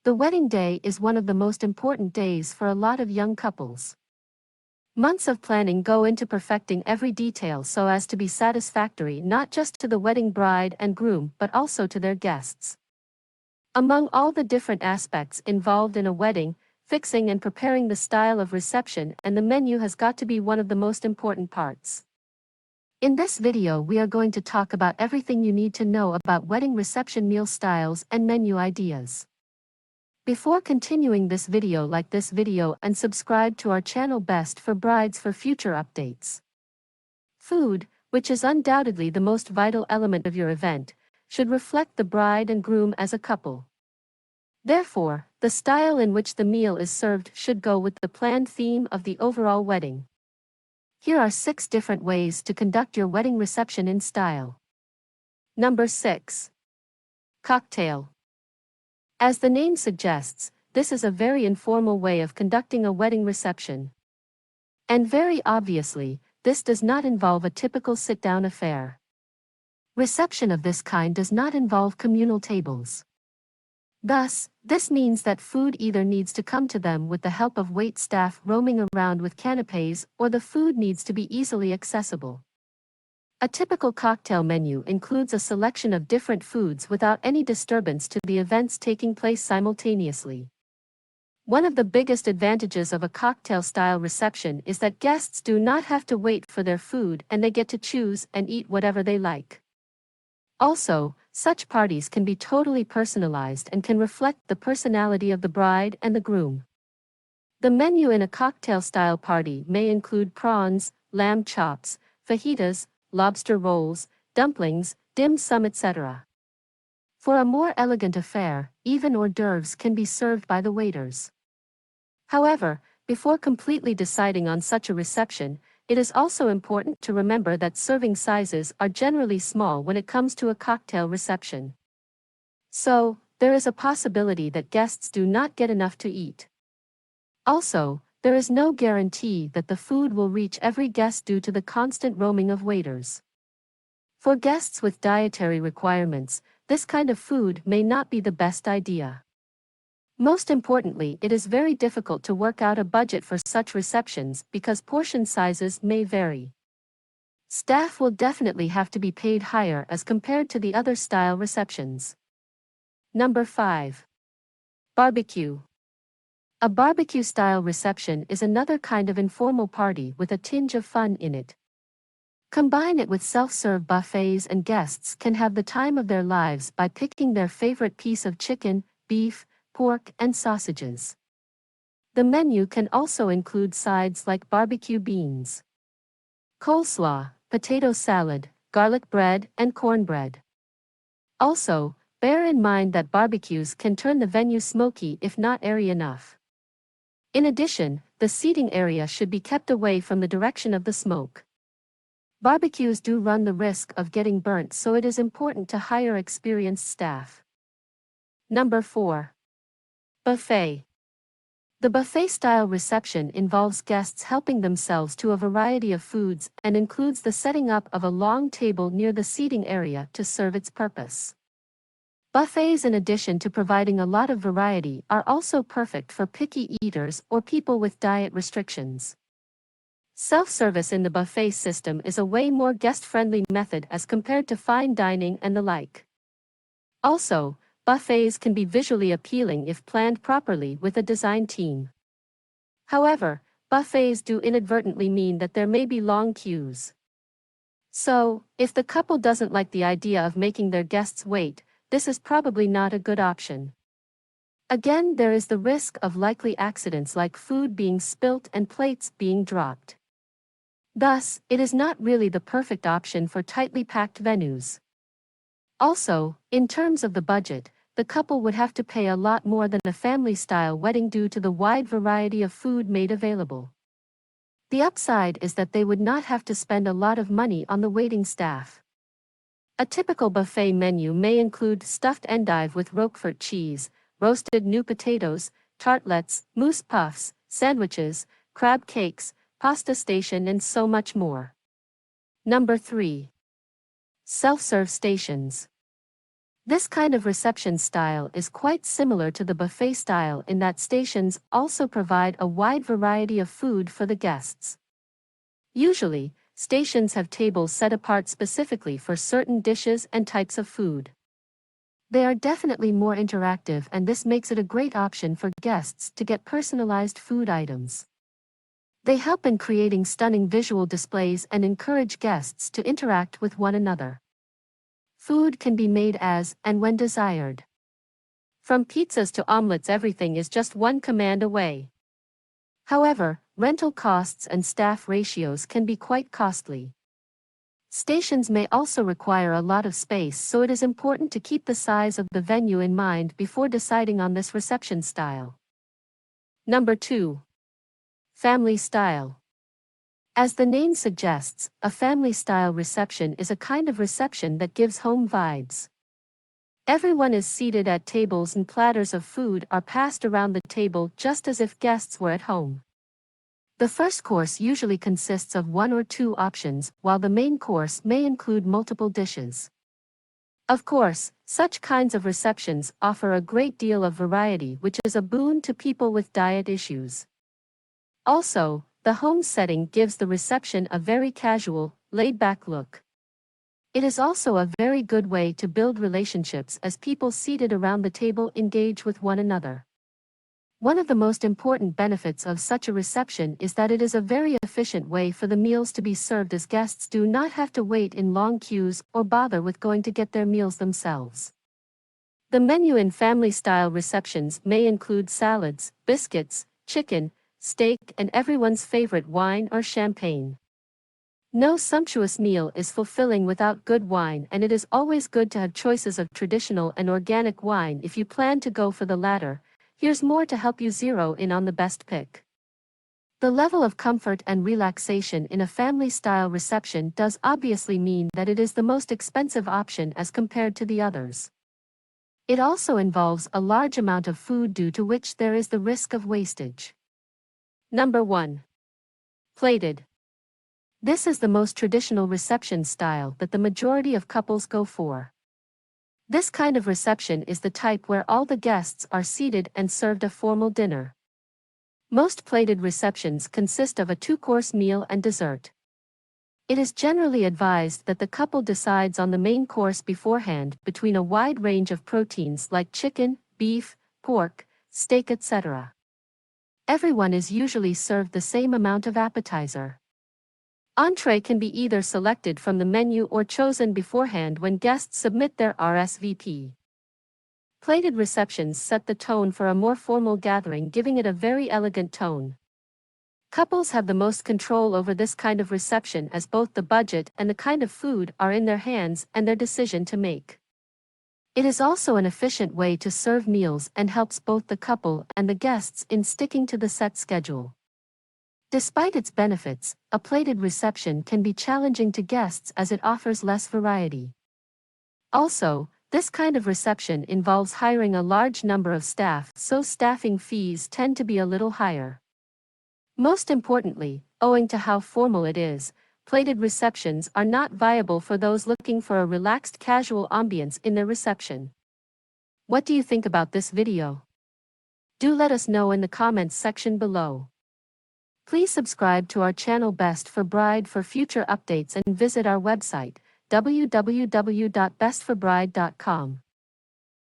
The wedding day is one of the most important days for a lot of young couples. Months of planning go into perfecting every detail so as to be satisfactory not just to the wedding bride and groom but also to their guests. Among all the different aspects involved in a wedding, fixing and preparing the style of reception and the menu has got to be one of the most important parts. In this video we are going to talk about everything you need to know about wedding reception meal styles and menu ideas. Before continuing this video, like this video and subscribe to our channel Best for Brides for future updates. Food, which is undoubtedly the most vital element of your event, should reflect the bride and groom as a couple. Therefore, the style in which the meal is served should go with the planned theme of the overall wedding. Here are 6 different ways to conduct your wedding reception in style. Number 6. Cocktail. As the name suggests, this is a very informal way of conducting a wedding reception. And very obviously, this does not involve a typical sit-down affair. Reception of this kind does not involve communal tables. Thus, this means that food either needs to come to them with the help of wait staff roaming around with canapes, or the food needs to be easily accessible. A typical cocktail menu includes a selection of different foods without any disturbance to the events taking place simultaneously. One of the biggest advantages of a cocktail-style reception is that guests do not have to wait for their food and they get to choose and eat whatever they like. Also, such parties can be totally personalized and can reflect the personality of the bride and the groom. The menu in a cocktail-style party may include prawns, lamb chops, fajitas, lobster rolls, dumplings, dim sum, etc. For a more elegant affair, even hors d'oeuvres can be served by the waiters. However, before completely deciding on such a reception, it is also important to remember that serving sizes are generally small when it comes to a cocktail reception. So, there is a possibility that guests do not get enough to eat. Also, there is no guarantee that the food will reach every guest due to the constant roaming of waiters. For guests with dietary requirements, this kind of food may not be the best idea. Most importantly, it is very difficult to work out a budget for such receptions because portion sizes may vary. Staff will definitely have to be paid higher as compared to the other style receptions. Number 5. Barbecue. A barbecue-style reception is another kind of informal party with a tinge of fun in it. Combine it with self-serve buffets and guests can have the time of their lives by picking their favorite piece of chicken, beef, pork, and sausages. The menu can also include sides like barbecue beans, coleslaw, potato salad, garlic bread, and cornbread. Also, bear in mind that barbecues can turn the venue smoky if not airy enough. In addition, the seating area should be kept away from the direction of the smoke. Barbecues do run the risk of getting burnt, so it is important to hire experienced staff. Number 4. Buffet. The buffet-style reception involves guests helping themselves to a variety of foods and includes the setting up of a long table near the seating area to serve its purpose. Buffets, in addition to providing a lot of variety, are also perfect for picky eaters or people with diet restrictions. Self-service in the buffet system is a way more guest-friendly method as compared to fine dining and the like. Also, buffets can be visually appealing if planned properly with a design team. However, buffets do inadvertently mean that there may be long queues. So, if the couple doesn't like the idea of making their guests wait, this is probably not a good option. Again, there is the risk of likely accidents like food being spilt and plates being dropped. Thus, it is not really the perfect option for tightly packed venues. Also, in terms of the budget, the couple would have to pay a lot more than a family-style wedding due to the wide variety of food made available. The upside is that they would not have to spend a lot of money on the waiting staff. A typical buffet menu may include stuffed endive with Roquefort cheese, roasted new potatoes, tartlets, mousse puffs, sandwiches, crab cakes, pasta station, and so much more. Number 3. Self-serve stations. This kind of reception style is quite similar to the buffet style in that stations also provide a wide variety of food for the guests. Usually, stations have tables set apart specifically for certain dishes and types of food. They are definitely more interactive, and this makes it a great option for guests to get personalized food items. They help in creating stunning visual displays and encourage guests to interact with one another. Food can be made as and when desired. From pizzas to omelets, everything is just one command away. However, rental costs and staff ratios can be quite costly. Stations may also require a lot of space, so it is important to keep the size of the venue in mind before deciding on this reception style. Number 2. Family style. As the name suggests, a family-style reception is a kind of reception that gives home vibes. Everyone is seated at tables and platters of food are passed around the table just as if guests were at home. The first course usually consists of one or two options, while the main course may include multiple dishes. Of course, such kinds of receptions offer a great deal of variety, which is a boon to people with diet issues. Also, the home setting gives the reception a very casual, laid-back look. It is also a very good way to build relationships as people seated around the table engage with one another. One of the most important benefits of such a reception is that it is a very efficient way for the meals to be served, as guests do not have to wait in long queues or bother with going to get their meals themselves. The menu in family-style receptions may include salads, biscuits, chicken, steak, and everyone's favorite wine or champagne. No sumptuous meal is fulfilling without good wine, and it is always good to have choices of traditional and organic wine. If you plan to go for the latter, here's more to help you zero in on the best pick. The level of comfort and relaxation in a family-style reception does obviously mean that it is the most expensive option as compared to the others. It also involves a large amount of food, due to which there is the risk of wastage. Number 1. Plated. This is the most traditional reception style that the majority of couples go for. This kind of reception is the type where all the guests are seated and served a formal dinner. Most plated receptions consist of a two-course meal and dessert. It is generally advised that the couple decides on the main course beforehand between a wide range of proteins like chicken, beef, pork, steak, etc. Everyone is usually served the same amount of appetizer. Entree can be either selected from the menu or chosen beforehand when guests submit their RSVP. Plated receptions set the tone for a more formal gathering, giving it a very elegant tone. Couples have the most control over this kind of reception, as both the budget and the kind of food are in their hands and their decision to make. It is also an efficient way to serve meals and helps both the couple and the guests in sticking to the set schedule. Despite its benefits, a plated reception can be challenging to guests as it offers less variety. Also, this kind of reception involves hiring a large number of staff, so staffing fees tend to be a little higher. Most importantly, owing to how formal it is, plated receptions are not viable for those looking for a relaxed, casual ambience in their reception. What do you think about this video? Do let us know in the comments section below. Please subscribe to our channel Best for Bride for future updates and visit our website, www.bestforbride.com.